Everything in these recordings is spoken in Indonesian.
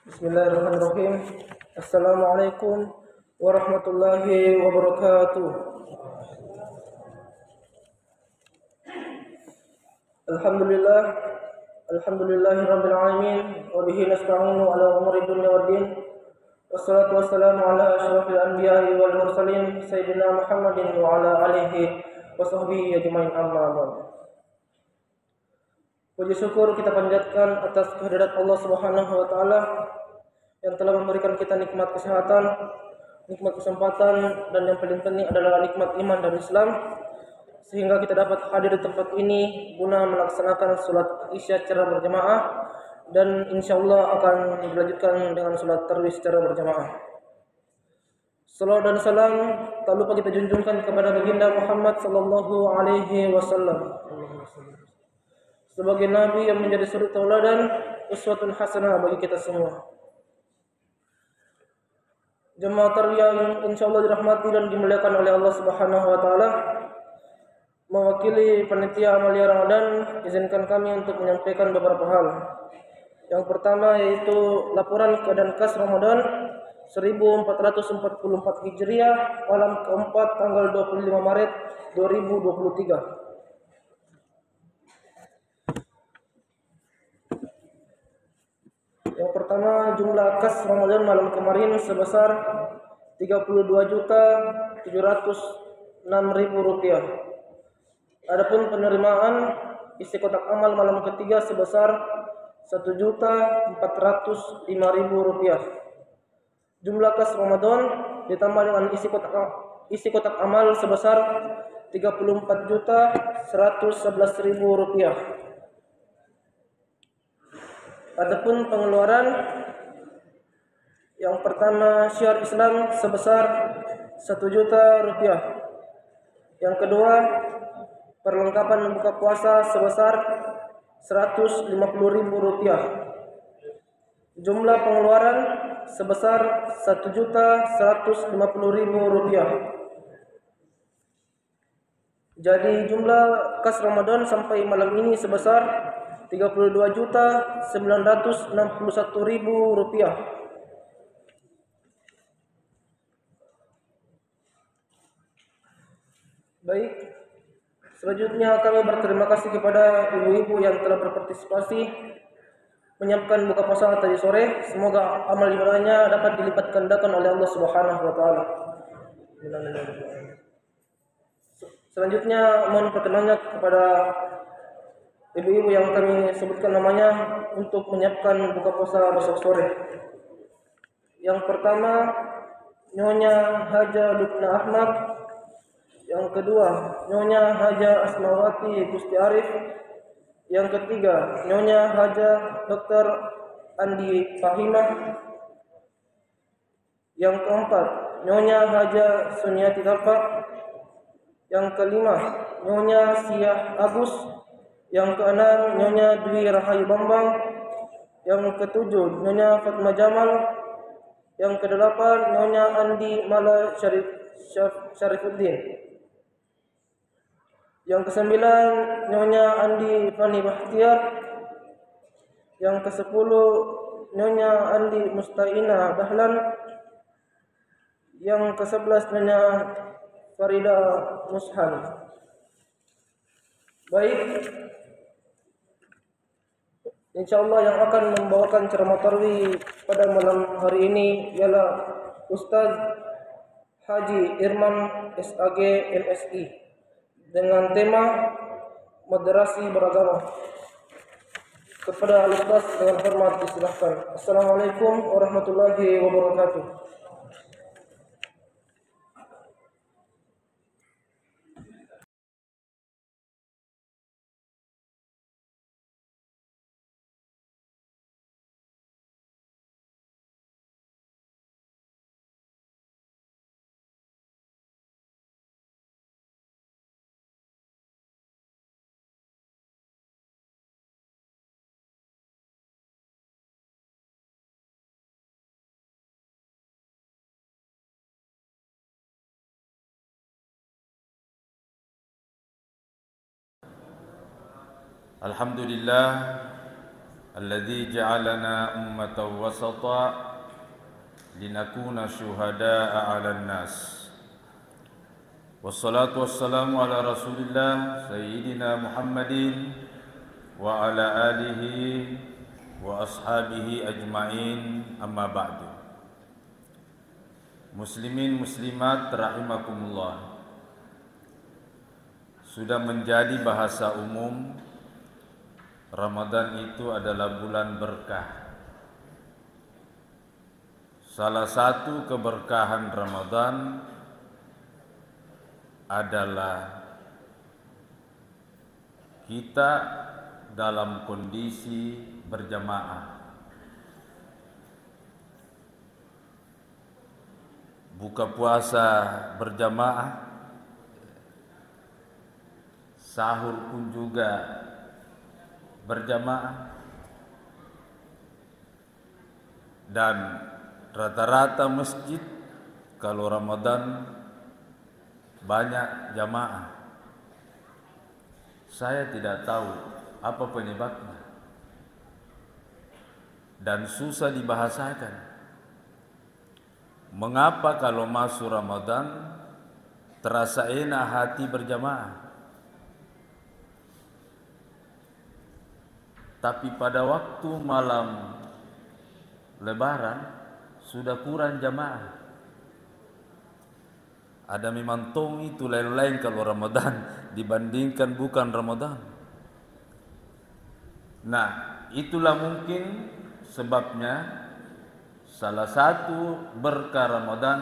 Bismillahirrahmanirrahim. Assalamualaikum warahmatullahi wabarakatuh. Alhamdulillah, alhamdulillahirabbil alamin wa bihi nasta'inu ala umuri dunya waddin. Wassalatu wassalamu ala asyrafil anbiya'i wal mursalin sayyidina Muhammadin wa ala alihi wa sahbihi ajmain, amma ba'd. Puji syukur kita panjatkan atas kehadirat Allah Subhanahu wa taala yang telah memberikan kita nikmat kesehatan, nikmat kesempatan, dan yang paling penting adalah nikmat iman dan Islam, sehingga kita dapat hadir di tempat ini guna melaksanakan sholat isya secara berjamaah, dan insyaallah akan dilanjutkan dengan sholat tarawih secara berjamaah. Salawat dan salam tak lupa kita junjungkan kepada baginda Muhammad sallallahu alaihi wasallam sebagai nabi yang menjadi suri tauladan, uswatun hasanah bagi kita semua. Jemaah tarawih yang insyaallah dirahmati dan dimuliakan oleh Allah Subhanahu wa taala, mewakili panitia amalia Ramadan, izinkan kami untuk menyampaikan beberapa hal. Yang pertama yaitu laporan keadaan kas Ramadan 1444 Hijriah malam keempat tanggal 25 Maret 2023. Yang pertama, jumlah kas Ramadan malam kemarin sebesar Rp32.706.000. Adapun penerimaan isi kotak amal malam ketiga sebesar Rp1.405.000. Jumlah kas Ramadan ditambah dengan isi kotak amal sebesar Rp34.111.000. Adapun pengeluaran, yang pertama syiar Islam sebesar Rp1.000.000. Yang kedua, perlengkapan buka puasa sebesar Rp150.000. Jumlah pengeluaran sebesar Rp1.150.000. Jadi jumlah kas Ramadan sampai malam ini sebesar Rp32.961.000. Baik, selanjutnya kami berterima kasih kepada ibu-ibu yang telah berpartisipasi menyiapkan buka puasa tadi sore. Semoga amal ibadahnya dapat dilipat gandakan oleh Allah Subhanahu wa taala. Selanjutnya mohon perkenannya kepada ibu-ibu yang kami sebutkan namanya untuk menyiapkan buka puasa besok sore. Yang pertama, Nyonya Haja Lukna Ahmad. Yang kedua, Nyonya Haja Asmawati Gusti Arif. Yang ketiga, Nyonya Haja Dr. Andi Fahimah. Yang keempat, Nyonya Haja Sunyati Tapak. Yang kelima, Nyonya Siah Agus. Yang keenam, Nyonya Dwi Rahayu Bambang. Yang ketujuh, Nyonya Fatma Jamal. Yang kedelapan, Nyonya Andi Mala Syarifuddin. Yang kesembilan, Nyonya Andi Fani Bahtiar. Yang kesepuluh, Nyonya Andi Mustaina Dahlan. Yang kesebelas, Nyonya Farida Mushan. Baik, insyaallah yang akan membawakan ceramah tarawih pada malam hari ini ialah Ustaz Haji Irman SAG MSI dengan tema moderasi beragama. Kepada Al-Ustaz dengan hormat disilahkan. Assalamualaikum warahmatullahi wabarakatuh. Alhamdulillah, الذي جعلنا أمة وسطا لنكون شهداء على الناس والصلاة والسلام على رسول الله سيدنا محمد وعلى آله وأصحابه أجمعين أما بعد. Muslimin muslimat rahimakumullah. Sudah menjadi bahasa umum, Ramadan itu adalah bulan berkah. Salah satu keberkahan Ramadan adalah kita dalam kondisi berjamaah. Buka puasa berjamaah, sahur pun juga berjamaah, dan rata-rata masjid kalau Ramadan banyak jamaah. Saya tidak tahu apa penyebabnya dan susah dibahasakan. Mengapa kalau masuk Ramadan terasa enak hati berjamaah, tapi pada waktu malam Lebaran sudah kurang jamaah? Ada memang tong itu lain-lain kalau Ramadan dibandingkan bukan Ramadan. Nah, itulah mungkin sebabnya salah satu berkah Ramadan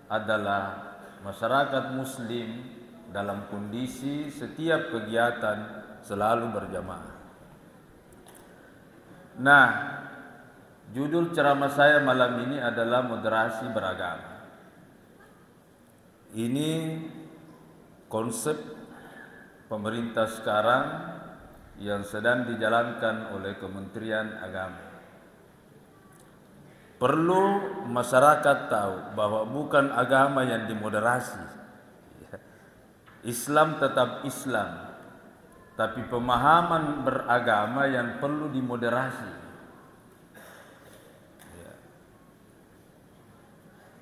adalah masyarakat muslim dalam kondisi setiap kegiatan selalu berjamaah. Nah, judul ceramah saya malam ini adalah moderasi beragama. Ini konsep pemerintah sekarang yang sedang dijalankan oleh Kementerian Agama. Perlu masyarakat tahu bahwa bukan agama yang dimoderasi. Islam tetap Islam, tapi pemahaman beragama yang perlu dimoderasi.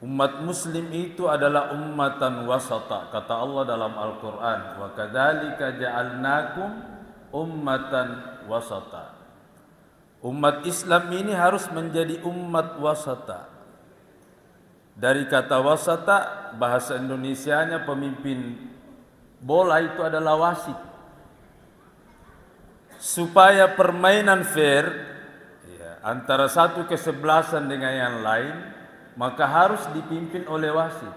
Umat muslim itu adalah ummatan wasata, kata Allah dalam Al-Quran, wa kadzalika ja'alnakum ummatan wasata. Umat Islam ini harus menjadi umat wasata. Dari kata wasata, bahasa Indonesianya pemimpin bola itu adalah wasit. Supaya permainan fair antara satu kesebelasan dengan yang lain, maka harus dipimpin oleh wasit.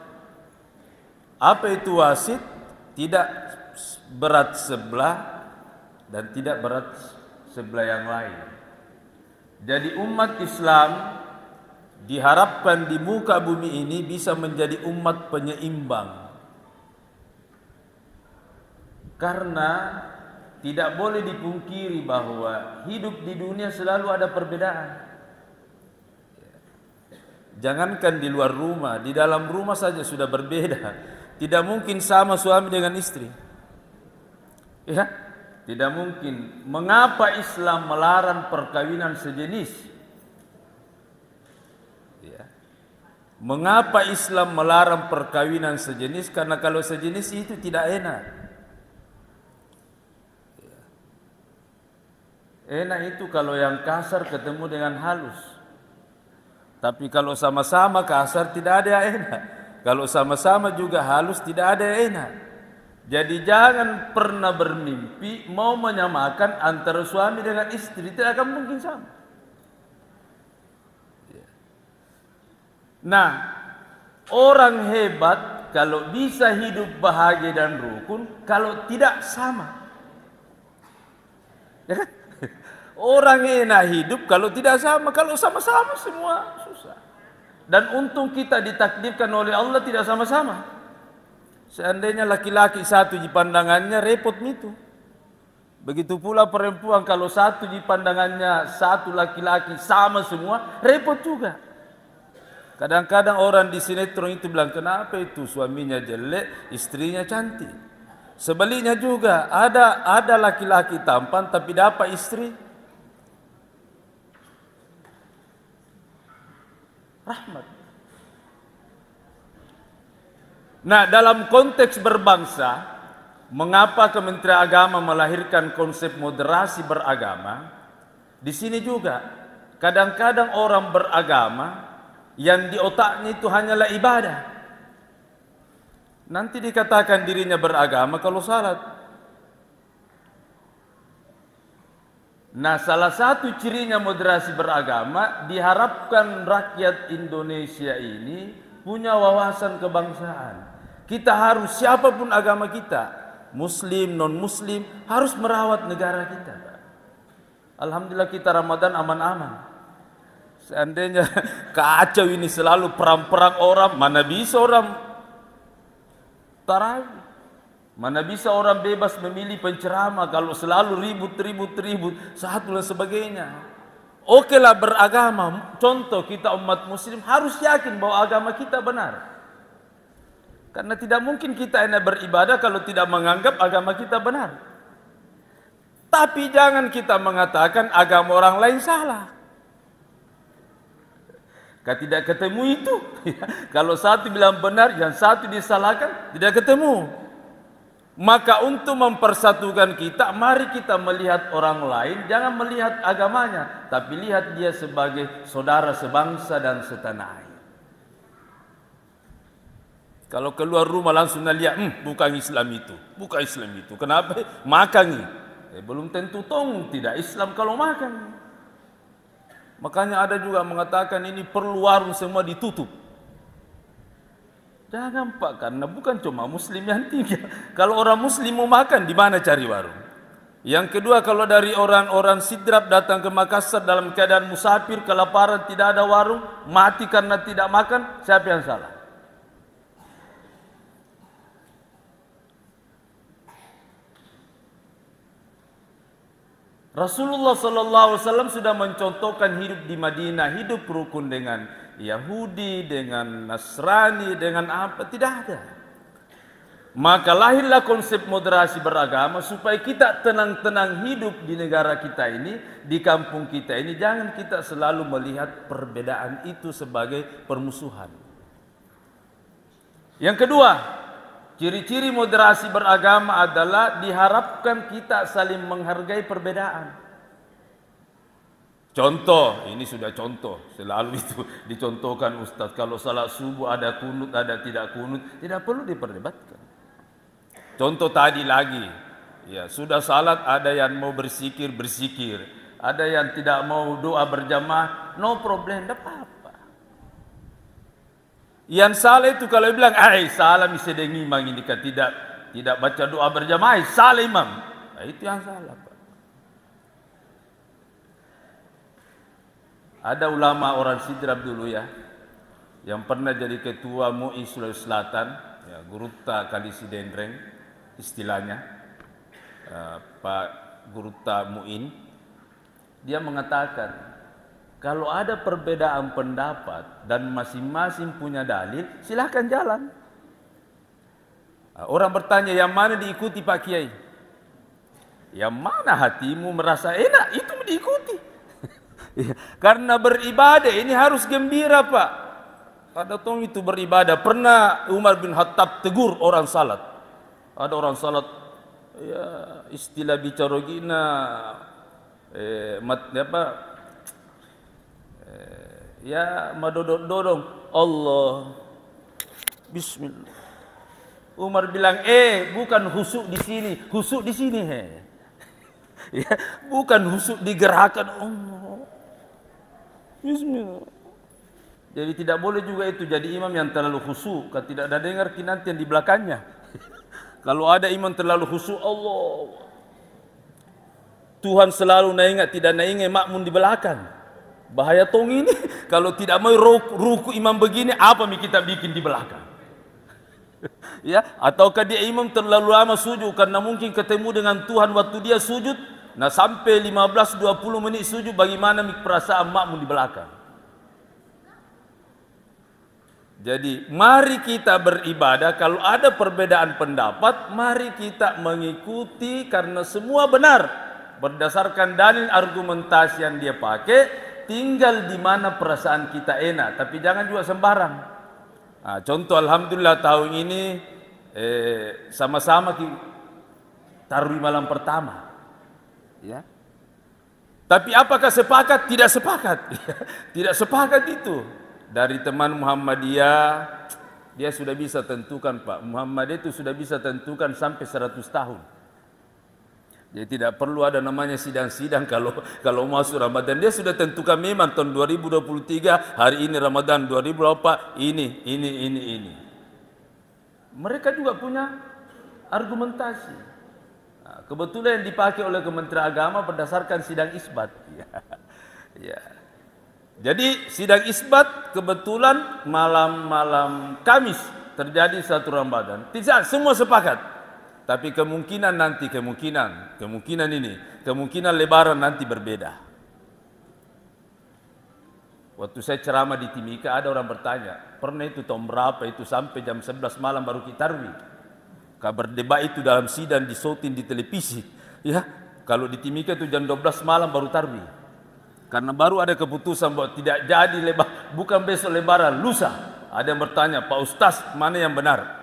Apa itu wasit? Tidak berat sebelah dan tidak berat sebelah yang lain. Jadi umat Islam diharapkan di muka bumi ini bisa menjadi umat penyeimbang. Karena tidak boleh dipungkiri bahwa hidup di dunia selalu ada perbedaan. Jangankan di luar rumah, di dalam rumah saja sudah berbeda. Tidak mungkin sama suami dengan istri. Ya, tidak mungkin. Mengapa Islam melarang perkawinan sejenis? Ya. Mengapa Islam melarang perkawinan sejenis? Karena kalau sejenis itu tidak enak. Ya. Enak itu kalau yang kasar ketemu dengan halus. Tapi kalau sama-sama kasar tidak ada yang enak. Kalau sama-sama juga halus tidak ada yang enak. Jadi jangan pernah bermimpi mau menyamakan antara suami dengan istri, tidak akan mungkin sama. Nah, orang hebat kalau bisa hidup bahagia dan rukun, kalau tidak sama. Ya kan? Orang enak hidup kalau tidak sama, kalau sama-sama semua susah. Dan untung kita ditakdirkan oleh Allah tidak sama-sama. Seandainya laki-laki satu di pandangannya repot itu. Begitu pula perempuan kalau satu di pandangannya satu laki-laki sama semua repot juga. Kadang-kadang orang di sinetron itu bilang kenapa itu suaminya jelek, istrinya cantik. Sebaliknya juga ada laki-laki tampan tapi dapat istri rahmat. Nah, dalam konteks berbangsa, mengapa Kementerian Agama melahirkan konsep moderasi beragama? Di sini juga, kadang-kadang orang beragama yang di otaknya itu hanyalah ibadah. Nanti dikatakan dirinya beragama kalau salat. Nah, salah satu cirinya moderasi beragama, diharapkan rakyat Indonesia ini punya wawasan kebangsaan. Kita harus, siapapun agama kita, Muslim, non-Muslim, harus merawat negara kita. Alhamdulillah kita Ramadan aman-aman. Seandainya kacau ini selalu perang-perang orang, mana bisa orang tarawih? Mana bisa orang bebas memilih penceramah kalau selalu ribut, satu dan sebagainya. Oke lah beragama, contoh kita umat muslim harus yakin bahwa agama kita benar. Karena tidak mungkin kita enak beribadah kalau tidak menganggap agama kita benar. Tapi jangan kita mengatakan agama orang lain salah. Kalau tidak ketemu itu, kalau satu bilang benar, yang satu disalahkan, tidak ketemu. Maka untuk mempersatukan kita, mari kita melihat orang lain, jangan melihat agamanya, tapi lihat dia sebagai saudara sebangsa dan setanah air. Kalau keluar rumah langsung lihat, bukan Islam itu, bukan Islam itu. Kenapa? Makan ini. Belum tentu tong tidak Islam kalau makan. Makanya ada juga mengatakan ini perlu warung semua ditutup. Jangan Pak, karena bukan cuma Muslim yang tinggal. Kalau orang Muslim mau makan, di mana cari warung? Yang kedua, kalau dari orang-orang Sidrap datang ke Makassar dalam keadaan musafir, kelaparan, tidak ada warung, mati karena tidak makan, siapa yang salah? Rasulullah SAW sudah mencontohkan hidup di Madinah, hidup rukun dengan Yahudi, dengan Nasrani, dengan apa, tidak ada. Maka lahirlah konsep moderasi beragama supaya kita tenang-tenang hidup di negara kita ini, di kampung kita ini. Jangan kita selalu melihat perbedaan itu sebagai permusuhan. Yang kedua, ciri-ciri moderasi beragama adalah diharapkan kita saling menghargai perbedaan. Contoh, ini sudah contoh, selalu itu dicontohkan Ustaz. Kalau salat subuh ada kunut, ada tidak kunut, tidak perlu diperdebatkan. Contoh tadi lagi, ya sudah salat ada yang mau berzikir, ada yang tidak mau doa berjamaah, no problem, tidak apa-apa. Yang salah itu kalau bilang, salah misalnya imam ini tidak baca doa berjamaah, salah imam. Nah, itu yang salah Pak. Ada ulama orang Sidrap dulu ya, yang pernah jadi ketua MUI Sulawesi Selatan, ya, Gurutta Kalisi Dendreng istilahnya, Pak Gurutta Muin. Dia mengatakan, kalau ada perbedaan pendapat dan masing-masing punya dalil, silahkan jalan. Orang bertanya, yang mana diikuti Pak Kiai? Yang mana hatimu merasa enak, itu diikuti. Karena beribadah ini harus gembira Pak. Ada tong itu beribadah. Pernah Umar bin Khattab tegur orang salat. Ada orang salat, ya istilah bicara gina, ya madodong Allah Bismillah. Umar bilang, bukan husuk di sini, husuk di sini ya, bukan husuk digerakkan Allah Bismillah. Jadi tidak boleh juga itu jadi imam yang terlalu khusyuk, kalau tidak ada dengar nanti yang di belakangnya. Kalau ada imam terlalu khusyuk, Allah Tuhan selalu naingat, tidak naingat makmum di belakang. Bahaya tong ini. Kalau tidak mau ruku imam begini, apa kita bikin di belakang? Ya, ataukah dia imam terlalu lama sujud karena mungkin ketemu dengan Tuhan waktu dia sujud, nah sampai 15-20 menit sujud, bagaimana perasaan makmum di belakang? Jadi mari kita beribadah, kalau ada perbedaan pendapat, mari kita mengikuti karena semua benar berdasarkan dalil argumentasi yang dia pakai. tinggal di mana perasaan kita enak, tapi jangan juga sembarang. Nah, contoh alhamdulillah tahun ini sama-sama taruh malam pertama. Ya. Tapi apakah sepakat? Tidak sepakat. Tidak sepakat itu. Dari teman Muhammadiyah, dia sudah bisa tentukan, Pak. Muhammadiyah itu sudah bisa tentukan sampai 100 tahun. Jadi tidak perlu ada namanya sidang-sidang kalau masuk Ramadan. Dia sudah tentukan memang tahun 2023, hari ini Ramadan, 2024, ini. Mereka juga punya argumentasi. Nah, kebetulan yang dipakai oleh Kementerian Agama berdasarkan sidang isbat. Ya. Jadi sidang isbat kebetulan malam Kamis terjadi satu Ramadan. Tidak semua sepakat. Tapi kemungkinan Lebaran nanti berbeda. Waktu saya ceramah di Timika ada orang bertanya, pernah itu tahun berapa itu sampai jam 11 malam baru kita tarawih. Kabar debat itu dalam sidang disotin di televisi. Ya, kalau di Timika itu jam 12 malam baru tarawih. Karena baru ada keputusan bahwa tidak jadi bukan besok Lebaran, lusa. Ada yang bertanya, Pak Ustaz, mana yang benar?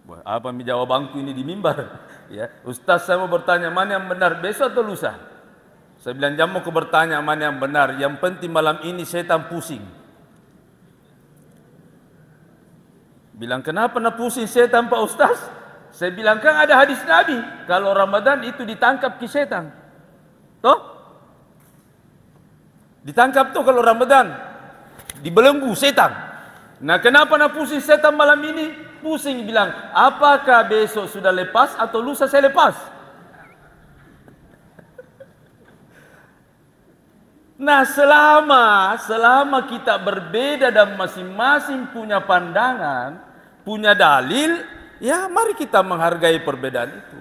Apa jawabanku ini di mimbar? Ya, Ustaz saya mau bertanya mana yang benar, besok atau lusa? Saya bilang jangan mau bertanya mana yang benar. Yang penting malam ini setan pusing. Bilang kenapa nak pusing setan Pak Ustaz? Saya bilang kan ada hadis Nabi. Kalau Ramadan itu ditangkap ki setan. Toh? Ditangkap tuh kalau Ramadan. Dibelenggu setan. Nah kenapa nak pusing setan malam ini? Pusing bilang, apakah besok sudah lepas atau lusa saya lepas? Nah selama kita berbeda dan masing-masing punya pandangan, punya dalil, ya mari kita menghargai perbedaan itu.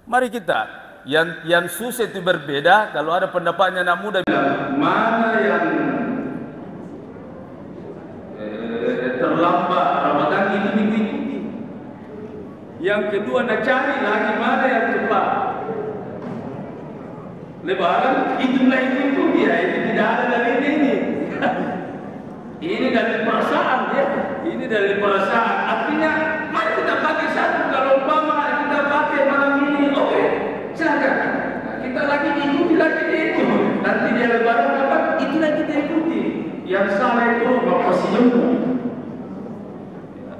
Mari kita, yang susah itu berbeda, kalau ada pendapatnya anak muda bilang, mana yang terlambat Ramadan itu diikuti. Yang kedua nak cari lagi mana yang cepat. Lebaran itulah itu dia, itu tidak ada dari ini. Ini dari perasaan ya. Ini dari perasaan. Artinya mari kita pakai satu. Kalau umpama kita pakai malam ini, oke, silakan. Kita lagi ikuti lagi itu. Nanti dia Lebaran apa? Itulah kita ikuti. Yang salah itu pasti jemput.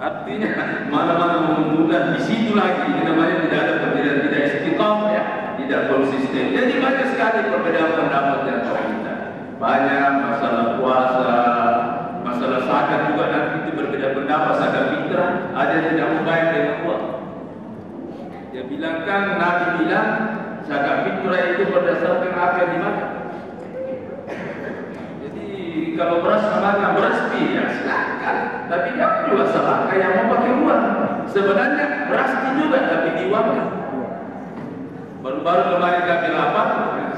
Artinya mana-mana menguntungkan di situ lagi. Ini namanya tidak ada perbedaan, tidak istiqamah ya, tidak konsisten. Jadi banyak sekali perbedaan pendapat di antara kita. Banyak masalah puasa, masalah zakat juga nanti itu berbeda pendapat. Zakat fitrah ada yang tidak membayar dengan uang. Dia bilangkan Nabi bilang zakat fitrah itu berdasarkan apa yang dimakan. Kalau beras makan beras ya silakan, tapi jangan juga salah kayak mau pakai uang. Sebenarnya beras juga tapi diuangkan. Baru-baru kemarin kami rapat,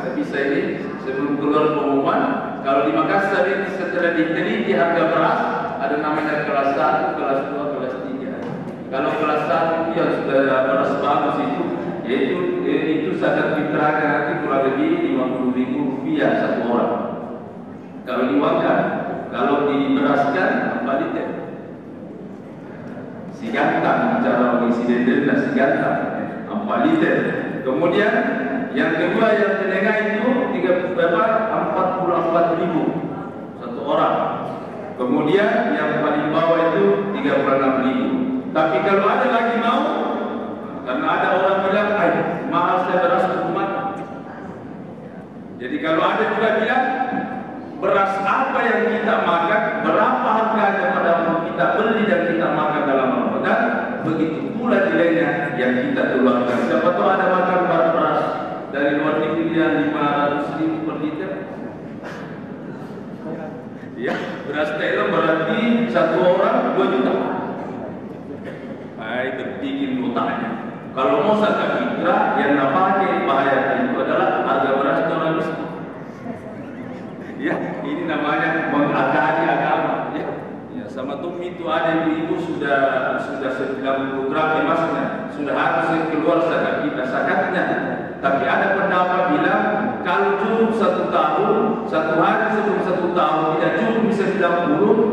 saya bisa ini sebelum keluar pengumuman. Kalau di Makassar ini setelah diteliti harga beras ada namanya kelas 1, kelas 2, kelas 3. Kalau kelas 1 yang sudah beras bagus itu zakat fitrahnya nanti kurang lebih Rp50.000 satu orang. Kalau diuangkan, kalau diberaskan 4 liter. Si gantang, bicara orang insiden dan si gantang 4 liter. Kemudian yang kedua yang menengah itu 44.000 satu orang. Kemudian yang paling bawah itu 36.000. Tapi kalau ada lagi mau, karena ada orang bilang, mahal saya beras ke rumah. Jadi kalau ada juga bilang beras apa yang kita makan, berapa harganya pada kita beli dan kita makan dalam Ramadan, begitu pula nilainya yang kita keluarkan. Siapa tahu ada makan beras dari luar negeri yang 500.000 per liter. Ya, beras Thailand berarti satu orang 2 juta. Baik, berpikir mutanya. Kalau mau zakat fitrah yang nak pakai bahaya itu adalah harga beras orang miskin. Ya, ini namanya mengakali agama. Ya, sama Tumi itu ada ibu sudah 90 gram emasnya, sudah harus keluar zakatnya. Tapi ada pendapat bilang kalau cukup 1 tahun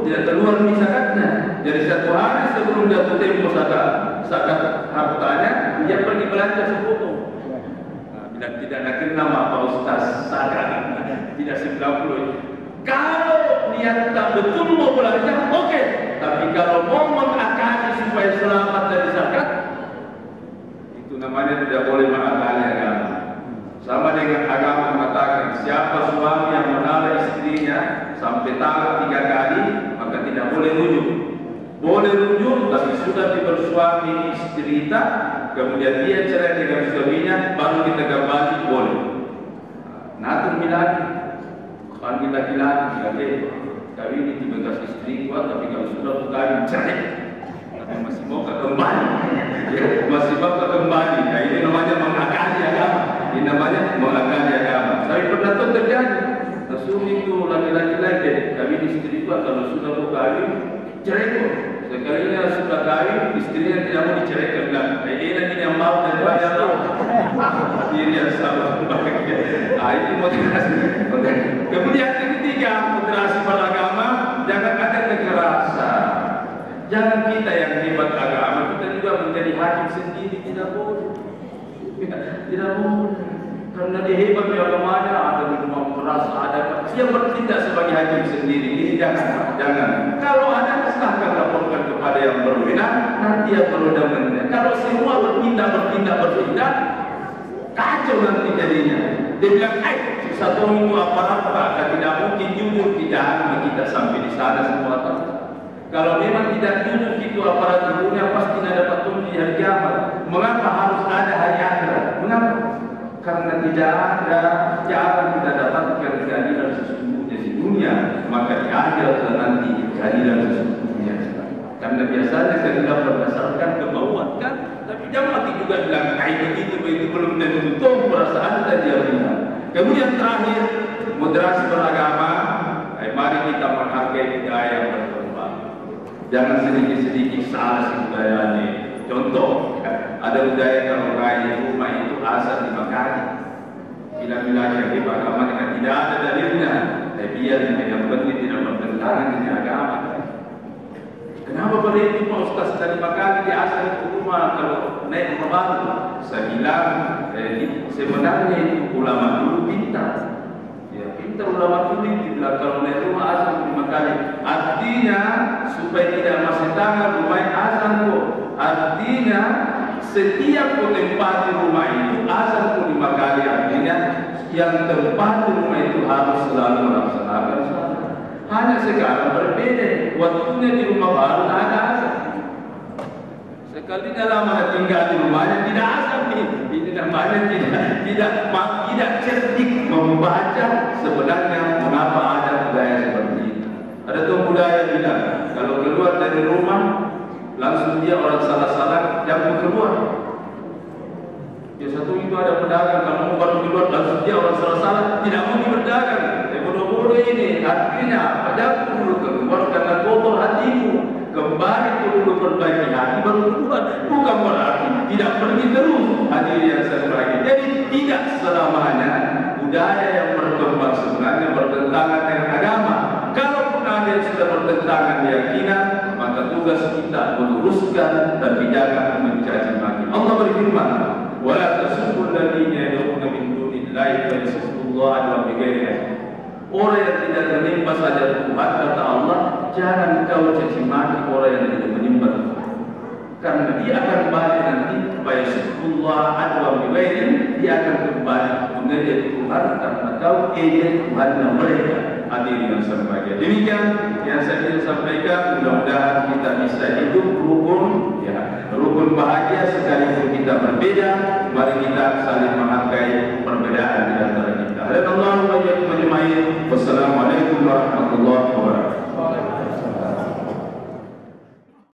tidak keluar di zakatnya. Jadi satu hari sebelum jatuh tempo zakat hartanya, dia pergi belanja sepotong. Nah, bila tidak nak kena Pak Ustaz zakat tidak 90. Kalau niat tak betul mau belanja, oke. Tapi kalau mau mengakali supaya selamat dari zakat, itu namanya tidak boleh mengakali agama. Sama dengan agama mengatakan siapa suami yang menarik istrinya sampai talak 3 kali, maka tidak boleh rujuk. Boleh rujuk, tapi sudah dibersuami istri kita, kemudian dia cerai dengan suaminya, baru kita kembali boleh. Natur milani, kan laki-laki, kami ini tiba kasih istri kuat, tapi kalau sudah kawin cerai, tapi masih mau kembali, ya, masih mau kembali. Nah, ini namanya mengakali agama. Ini namanya mengakali agama. Tapi pernah tuh terjadi. Suami itu laki-laki kami istri kuat, kalau sudah mau kawin cerai kok. Sekalinya sudah kawin, istrinya tidak mau diceraikan. Nah, ini lagi yang mau dan bayar. Diri yang sabar. Itu motivasi. Kemudian ketiga, moderasi beragama, jangan ada kekerasan. Jangan kita yang hebat agama, kita juga menjadi hakim sendiri, tidak boleh. Tidak boleh. Karena dia hebat agamanya, ada minuman keras, ada dia bertindak sebagai hakim sendiri. Ini jangan. Kalau ada silahkan laporkan kepada yang berwenang, nanti yang berwenang. Kalau semua bertindak, kacau nanti jadinya. Dia bilang, satu itu apa-apa, tidak mungkin jujur, tidak kita sampai di sana semua. Kalau memang tidak jujur itu aparat dunia pasti tidak dapat tunggu di hari kiamat. Mengapa harus ada hari akhirat? Mengapa? Karena tidak ada jalan kita dapatkan keadilan sesungguhnya di dunia, maka di akhirat nanti keadilan sesungguhnya. Karena biasanya keadilan berdasarkan kemauan kan, tapi jangan juga bilang begitu belum tentu perasaan dan dia bilang. Kemudian terakhir, moderasi beragama. Mari kita menghargai budaya yang berkembang. Jangan sedikit-sedikit salah si budaya ini. Contoh, ada budaya kalau kaya rumah itu asal dimakan. Bila-bila syarif agama dengan tidak ada dalilnya, tapi yang penting tidak bertentangan dengan agama. Kenapa pada itu Pak Ustaz tadi makan di asal itu rumah kalau naik rumah baru? Saya bilang, sebenarnya itu ulama dulu pintar. Ya, pintar ulama dulu dibilang kalau naik rumah asal dimakan. Artinya supaya tidak masih tangan rumah asal kok. Artinya setiap tempat di rumah itu asal pun 5 kali. Artinya yang tempat di rumah itu harus selalu melaksanakan salat. Hanya sekarang berbeda. Waktunya di rumah baru ada asal. Sekalinya lama tinggal di rumahnya tidak asal. Ini namanya tidak cerdik membaca sebenarnya mengapa ada budaya seperti itu. Ada tuh budaya bilang kalau keluar dari rumah langsung dia orang salah-salah jangan keluar. Ya satu itu ada pedagang kalau mau baru keluar langsung dia orang salah-salah tidak mau berdagang. Bodoh-bodoh ini artinya pada dulu keluar karena kotor hatimu. Kembali dulu perbaiki hati baru keluar. Bukan berarti tidak pergi terus. Hadirin yang saya hormati. Jadi tidak selamanya budaya yang berkembang sebenarnya bertentangan dengan agama. Kalaupun ada yang sudah bertentangan keyakinan, maka tugas kita meluruskan dan jangan mencaci maki. Allah berfirman, "Wa la tasubbu alladziina yad'una min dunillahi fa yasubbullaha 'adwan bighairi ilm." Orang yang tidak menyembah saja Tuhan, kata Allah, jangan kau caci maki orang yang tidak menyembah Tuhan. Karena dia akan kembali nanti, fa yasubbullaha 'adwan bighairi ilm, dia akan kembali mengejek Tuhan karena kau ejek Tuhan mereka. Hadirin yang saya hormati. Demikian yang saya ingin sampaikan. Mudah-mudahan kita bisa hidup rukun, ya, rukun bahagia sekalipun kita berbeda. Mari kita saling